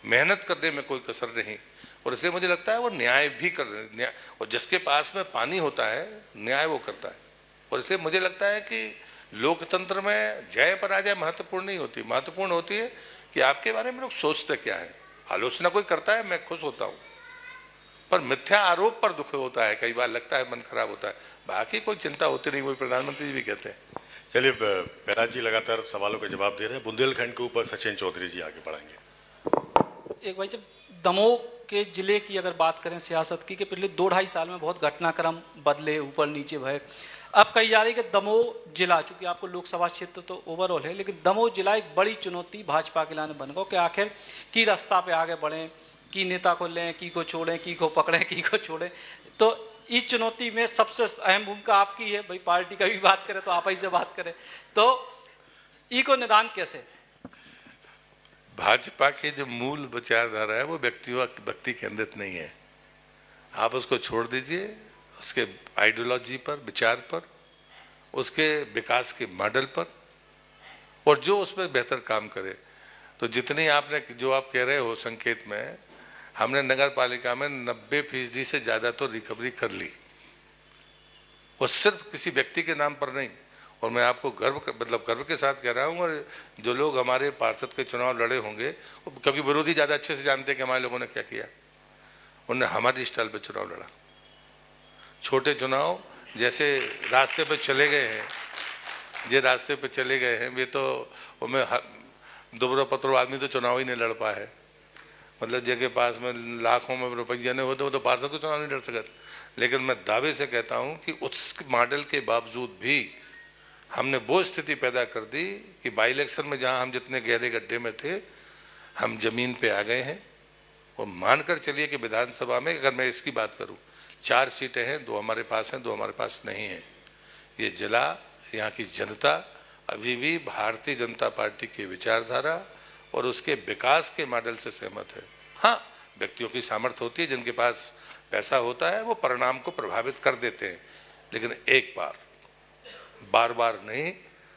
मेहनत करने में कोई कसर नहीं। और इसलिए मुझे लगता है वो न्याय भी कर रहे हैं, और जिसके पास में पानी होता है न्याय वो करता है। और इसलिए मुझे लगता है कि लोकतंत्र में जय पराजय महत्वपूर्ण नहीं होती, महत्वपूर्ण होती है कि आपके बारे में लोग सोचते क्या है। आलोचना कोई करता है, मैं खुश होता हूँ, पर मिथ्या आरोप पर दुख होता है, कई बार लगता है मन खराब होता है। बाकी कोई चिंता होती नहीं, वही प्रधानमंत्री जी भी कहते हैं। चलिए, प्रहलाद जी लगातार सवालों का जवाब दे रहे हैं। बुंदेलखंड के ऊपर सचिन चौधरी जी आगे बढ़ाएंगे। एक भाई, जब दमोह के जिले की अगर बात करें सियासत की, कि पिछले 2-2.5 साल में बहुत घटनाक्रम बदले, ऊपर नीचे भय। अब कही जा रही है कि दमोह जिला, चूंकि आपको लोकसभा क्षेत्र तो ओवरऑल है, लेकिन दमोह जिला एक बड़ी चुनौती भाजपा के लाने बन गया कि आखिर की रास्ता पे आगे बढ़ें, की नेता को लें, की को छोड़ें, की को पकड़ें, की को छोड़ें। तो इस चुनौती में सबसे अहम भूमिका आपकी है भाई। पार्टी का भी बात करें तो आप ही से बात करें, तो ई को निदान कैसे? भाजपा की जो मूल विचारधारा है वो व्यक्ति केंद्रित नहीं है। आप उसको छोड़ दीजिए, उसके आइडियोलॉजी पर, विचार पर, उसके विकास के मॉडल पर, और जो उसमें बेहतर काम करे। तो जितनी आपने, जो आप कह रहे हो संकेत में, हमने नगर पालिका में 90% से ज़्यादा तो रिकवरी कर ली, वो सिर्फ किसी व्यक्ति के नाम पर नहीं। और मैं आपको गर्व के साथ कह रहा हूँ, और जो लोग हमारे पार्षद के चुनाव लड़े होंगे, कभी विरोधी ज़्यादा अच्छे से जानते हैं कि हमारे लोगों ने क्या किया। उन्होंने हमारी स्टाइल पे चुनाव लड़ा। छोटे चुनाव जैसे रास्ते पे चले गए हैं, ये रास्ते पे चले गए हैं, वे तो उनमें दुबरो पत्रो आदमी तो चुनाव ही नहीं लड़ पाए है। मतलब जिनके पास में लाखों में रुपये नहीं होते वो तो पार्षद को चुनाव नहीं लड़ सकते। लेकिन मैं दावे से कहता हूँ कि उस मॉडल के बावजूद भी हमने वो स्थिति पैदा कर दी कि बाई इलेक्शन में जहाँ हम जितने गहरे गड्ढे में थे, हम जमीन पे आ गए हैं। और मानकर चलिए कि विधानसभा में अगर मैं इसकी बात करूं, 4 सीटें हैं, 2 हमारे पास हैं, 2 हमारे पास नहीं हैं। ये जिला, यहाँ की जनता अभी भी भारतीय जनता पार्टी की विचारधारा और उसके विकास के मॉडल से सहमत है। हाँ, व्यक्तियों की सामर्थ्य होती है, जिनके पास पैसा होता है वो परिणाम को प्रभावित कर देते हैं। लेकिन एक बार बार बार नहीं।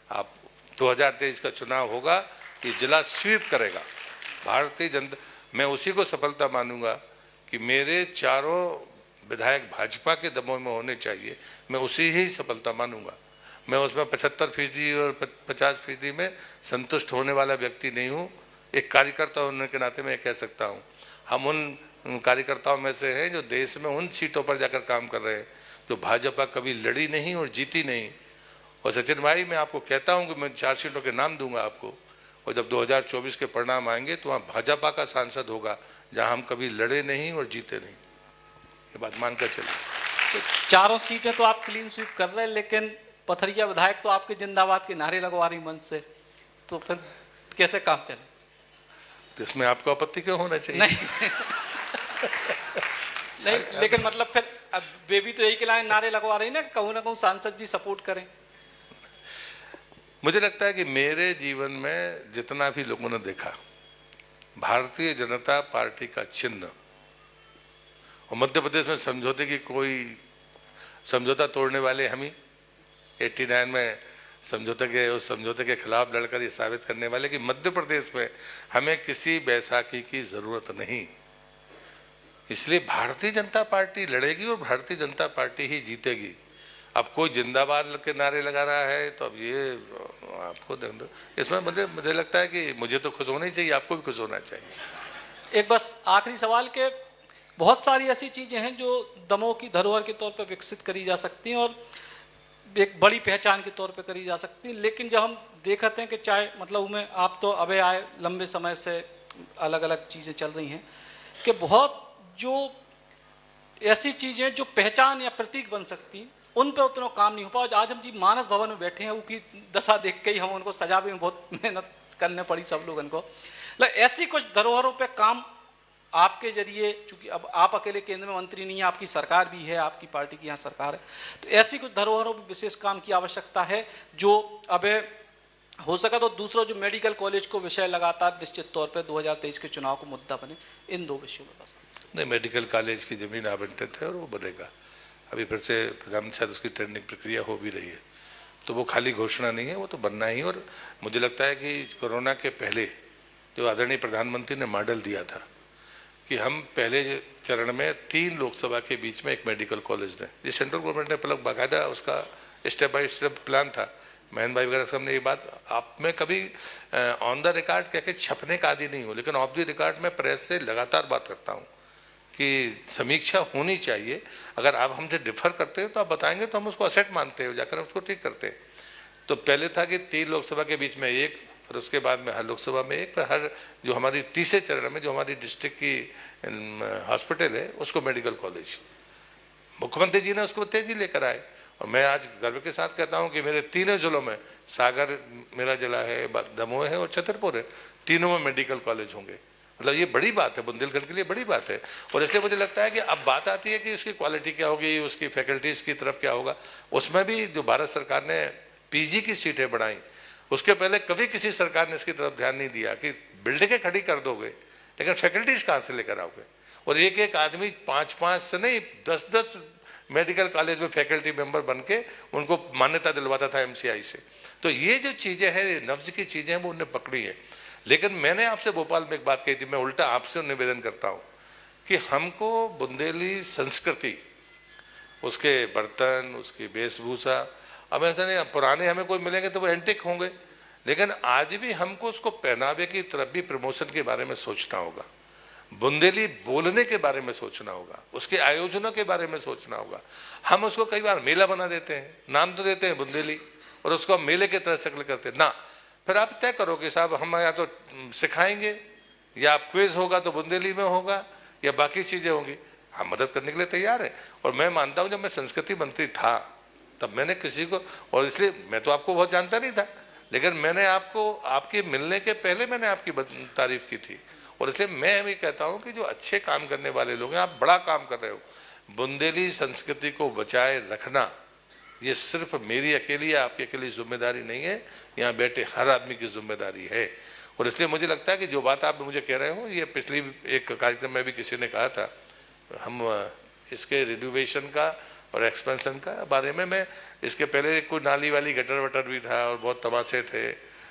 आप 2023 का चुनाव होगा, ये जिला स्वीप करेगा भारतीय जनता। मैं उसी को सफलता मानूंगा कि मेरे चारों विधायक भाजपा के दमों में होने चाहिए, मैं उसी ही सफलता मानूंगा। मैं उसमें 75% और 50% में संतुष्ट होने वाला व्यक्ति नहीं हूँ। एक कार्यकर्ता होने के नाते मैं कह सकता हूँ, हम उन कार्यकर्ताओं में से हैं जो देश में उन सीटों पर जाकर काम कर रहे हैं जो भाजपा कभी लड़ी नहीं और जीती नहीं। और सचिन भाई, मैं आपको कहता हूँ कि मैं 4 सीटों के नाम दूंगा आपको, और जब 2024 के परिणाम आएंगे तो वहाँ भाजपा का सांसद होगा जहाँ हम कभी लड़े नहीं और जीते नहीं। ये बात मानकर चलिए। तो चारों सीटें तो आप क्लीन स्वीप कर रहे हैं, लेकिन पथरिया विधायक तो आपके जिंदाबाद के नारे लगवा रही मंच से, तो फिर कैसे काम चले? तो इसमें आपको आपत्ति क्यों होना चाहिए? नहीं नहीं, लेकिन मतलब फिर अब वे भी तो यही के लाइन नारे लगवा रही ना कहूँ सांसद जी सपोर्ट करें। मुझे लगता है कि मेरे जीवन में जितना भी लोगों ने देखा, भारतीय जनता पार्टी का चिन्ह, और मध्य प्रदेश में समझौते की कोई समझौता तोड़ने वाले हम ही, 89 में उस समझौते के खिलाफ लड़कर ये साबित करने वाले कि मध्य प्रदेश में हमें किसी बैसाखी की जरूरत नहीं। इसलिए भारतीय जनता पार्टी लड़ेगी और भारतीय जनता पार्टी ही जीतेगी। अब कोई जिंदाबाद के नारे लगा रहा है तो अब ये आपको इसमें मुझे लगता है कि मुझे तो खुश होना ही चाहिए, आपको भी खुश होना चाहिए। एक बस आखिरी सवाल के, बहुत सारी ऐसी चीजें हैं जो दमोह की धरोहर के तौर पर विकसित करी जा सकती हैं और एक बड़ी पहचान के तौर पे करी जा सकती है, लेकिन जब हम देखते हैं कि चाहे मतलब में आप तो अबे आए लंबे समय से अलग अलग चीज़ें चल रही हैं कि बहुत जो ऐसी चीज़ें जो पहचान या प्रतीक बन सकती उन पे उतना काम नहीं हो पाया। आज हम जी मानस भवन में बैठे हैं, उसकी दशा देख के ही हम उनको सजावे में बहुत मेहनत करने पड़ी सब लोगों को। ऐसी कुछ धरोहरों पे काम आपके जरिए, चूंकि अब आप अकेले केंद्र में मंत्री नहीं है, आपकी सरकार भी है, आपकी पार्टी की यहाँ सरकार है, तो ऐसी कुछ धरोहरों पर विशेष काम की आवश्यकता है जो अब हो सका तो दूसरा जो मेडिकल कॉलेज को विषय लगातार निश्चित तौर पर 2023 के चुनाव को मुद्दा बने। इन 2 विषयों में बस। नहीं, मेडिकल कॉलेज की जमीन आवंटित है और वो बनेगा। अभी फिर से प्रधानमंत्री शायद उसकी टेंडरिंग प्रक्रिया हो भी रही है, तो वो खाली घोषणा नहीं है, वो तो बनना ही। और मुझे लगता है कि कोरोना के पहले जो आदरणीय प्रधानमंत्री ने मॉडल दिया था कि हम पहले चरण में 3 लोकसभा के बीच में एक मेडिकल कॉलेज दें, ये सेंट्रल गवर्नमेंट ने पहले बाकायदा उसका स्टेप बाय स्टेप प्लान था। महेंद्र भाई वगैरह साहब ने ये बात, आप में कभी ऑन द रिकॉर्ड कह के छपने का आदि नहीं हो, लेकिन ऑफ द रिकॉर्ड में प्रेस से लगातार बात करता हूँ कि समीक्षा होनी चाहिए। अगर आप हमसे डिफर करते हैं तो आप बताएंगे तो हम उसको असेट मानते हैं, जाकर हम उसको ठीक करते हैं। तो पहले था कि 3 लोकसभा के बीच में एक, फिर उसके बाद में हर लोकसभा में एक, फिर हर जो हमारी तीसरे चरण में जो हमारी डिस्ट्रिक्ट की हॉस्पिटल है उसको मेडिकल कॉलेज। मुख्यमंत्री जी ने उसको तेजी लेकर आए और मैं आज गर्व के साथ कहता हूं कि मेरे 3 जिलों में, सागर मेरा जिला है, दमोह है और छतरपुर है, तीनों में मेडिकल कॉलेज होंगे। मतलब ये बड़ी बात है, बुंदेलखंड के लिए बड़ी बात है। और इसलिए मुझे लगता है कि अब बात आती है कि उसकी क्वालिटी क्या होगी, उसकी फैकल्टीज की तरफ क्या होगा। उसमें भी जो भारत सरकार ने पीजी की सीटें बढ़ाई, उसके पहले कभी किसी सरकार ने इसकी तरफ ध्यान नहीं दिया कि बिल्डिंगें खड़ी कर दोगे लेकिन फैकल्टीज कहाँ से लेकर आओगे। और एक एक आदमी 5-5 से नहीं 10-10 मेडिकल कॉलेज में फैकल्टी मेंबर बन के उनको मान्यता दिलवाता था एमसीआई से। तो ये जो चीज़ें हैं, नब्ज की चीज़ें हैं, वो उन्हें पकड़ी है। लेकिन मैंने आपसे भोपाल में एक बात कही थी, मैं उल्टा आपसे निवेदन करता हूँ कि हमको बुंदेली संस्कृति, उसके बर्तन, उसकी वेशभूषा, अब ऐसा नहीं पुराने हमें कोई मिलेंगे तो वो एंटिक होंगे, लेकिन आज भी हमको उसको पहनावे की तरफ भी प्रमोशन के बारे में सोचना होगा, बुंदेली बोलने के बारे में सोचना होगा, उसके आयोजनों के बारे में सोचना होगा। हम उसको कई बार मेला बना देते हैं, नाम तो देते हैं बुंदेली और उसको हम मेले की तरह शक्ल करते हैं ना। फिर आप तय करो कि साहब हम या तो सिखाएंगे या आप क्विज होगा तो बुंदेली में होगा या बाकी चीज़ें होंगी, हम मदद करने के लिए तैयार है। और मैं मानता हूँ जब मैं संस्कृति मंत्री था तब मैंने किसी को, और इसलिए मैं तो आपको बहुत जानता नहीं था, लेकिन मैंने आपको आपके मिलने के पहले मैंने आपकी तारीफ की थी। और इसलिए मैं भी कहता हूँ कि जो अच्छे काम करने वाले लोग हैं, आप बड़ा काम कर रहे हो, बुंदेली संस्कृति को बचाए रखना ये सिर्फ मेरी अकेली या आपकी अकेली जिम्मेदारी नहीं है, यहाँ बैठे हर आदमी की जिम्मेदारी है। और इसलिए मुझे लगता है कि जो बात आप मुझे कह रहे हो, ये पिछली एक कार्यक्रम में भी किसी ने कहा था, हम इसके रिनोवेशन का और एक्सपेंशन का बारे में मैं इसके पहले कोई नाली वाली गटर वटर भी था और बहुत तमाशे थे,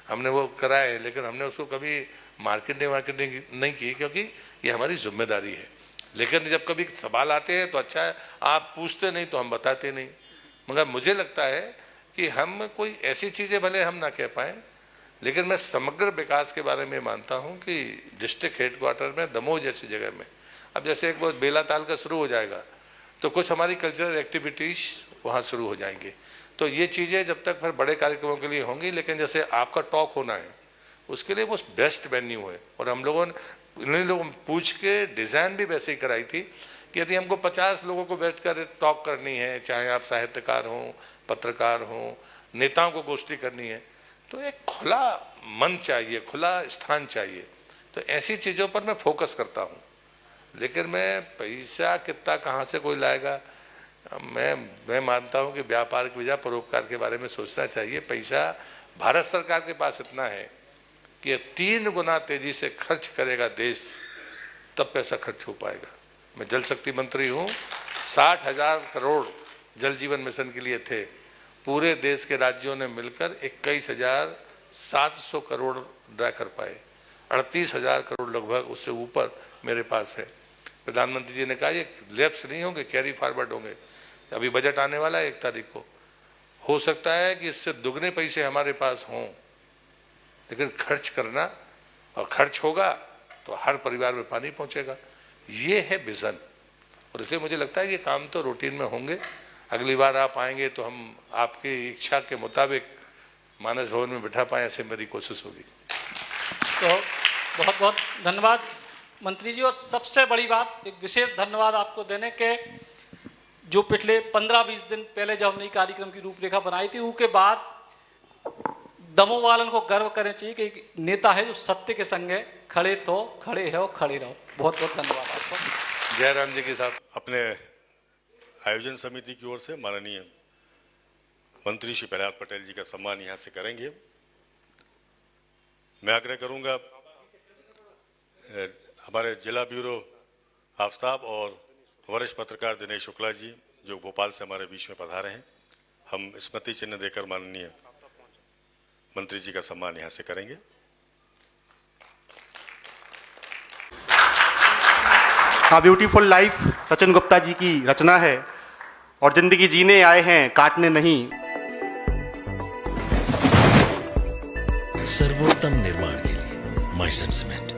हमने वो कराए, लेकिन हमने उसको कभी मार्केटिंग नहीं की, क्योंकि ये हमारी जिम्मेदारी है। लेकिन जब कभी सवाल आते हैं तो अच्छा है, आप पूछते नहीं तो हम बताते नहीं। मगर मुझे लगता है कि हम कोई ऐसी चीज़ें भले हम ना कह पाएँ, लेकिन मैं समग्र विकास के बारे में मानता हूं कि डिस्ट्रिक्ट हेडक्वार्टर में दमोह जैसी जगह में, अब जैसे एक बार बेला ताल का शुरू हो जाएगा तो कुछ हमारी कल्चरल एक्टिविटीज़ वहां शुरू हो जाएंगी। तो ये चीज़ें जब तक फिर बड़े कार्यक्रमों के लिए होंगी, लेकिन जैसे आपका टॉक होना है उसके लिए वो बेस्ट वेन्यू है। और हम लोगों ने इन्हीं लोगों पूछ के डिज़ाइन भी वैसे ही कराई थी कि यदि हमको 50 लोगों को बैठ कर टॉक करनी है, चाहे आप साहित्यकार हों, पत्रकार हों, नेताओं को गोष्ठी करनी है, तो एक खुला मन चाहिए, खुला स्थान चाहिए। तो ऐसी चीज़ों पर मैं फोकस करता हूँ। लेकिन मैं पैसा कितना कहाँ से कोई लाएगा, मैं मानता हूँ कि व्यापार की वजह परोपकार के बारे में सोचना चाहिए। पैसा भारत सरकार के पास इतना है कि 3 गुना तेजी से खर्च करेगा देश, तब पैसा खर्च हो पाएगा। मैं जल शक्ति मंत्री हूँ, 60,000 करोड़ जल जीवन मिशन के लिए थे, पूरे देश के राज्यों ने मिलकर 21,700 करोड़ ड्रा कर पाए, 38,000 करोड़ लगभग उससे ऊपर मेरे पास है। प्रधानमंत्री जी ने कहा ये लैप्स नहीं होंगे, कैरी फॉरवर्ड होंगे। अभी बजट आने वाला है 1 तारीख को, हो सकता है कि इससे दुगने पैसे हमारे पास हों, लेकिन खर्च करना, और खर्च होगा तो हर परिवार में पानी पहुंचेगा। ये है विजन, और इसलिए मुझे लगता है ये काम तो रूटीन में होंगे। अगली बार आप आएंगे तो हम आपकी इच्छा के मुताबिक मानस भवन में बिठा पाएँ, ऐसे मेरी कोशिश होगी। तो बहुत बहुत धन्यवाद मंत्री जी। और सबसे बड़ी बात, एक विशेष धन्यवाद आपको देने के, जो पिछले 15-20 दिन पहले जब हमने कार्यक्रम की रूपरेखा बनाई थी, उसके बाद दमोह वालन को गर्व करना चाहिए कि एक नेता है जो सत्य के संग है, खड़े तो खड़े है और खड़े रहो। बहुत बहुत धन्यवाद आपको। जयराम जी के साथ अपने आयोजन समिति की ओर से माननीय मंत्री श्री प्रहलाद पटेल जी का सम्मान यहाँ से करेंगे। मैं आग्रह करूँगा हमारे जिला ब्यूरो आफ्ताब और वरिष्ठ पत्रकार दिनेश शुक्ला जी, जो भोपाल से हमारे बीच में पधारे हैं, हम स्मृति चिन्ह देकर माननीय मंत्री जी का सम्मान यहाँ से करेंगे। हाँ, ब्यूटीफुल लाइफ सचिन गुप्ता जी की रचना है, और जिंदगी जीने आए हैं काटने नहीं। सर्वोत्तम निर्माण के लिए माइसन सीमेंट।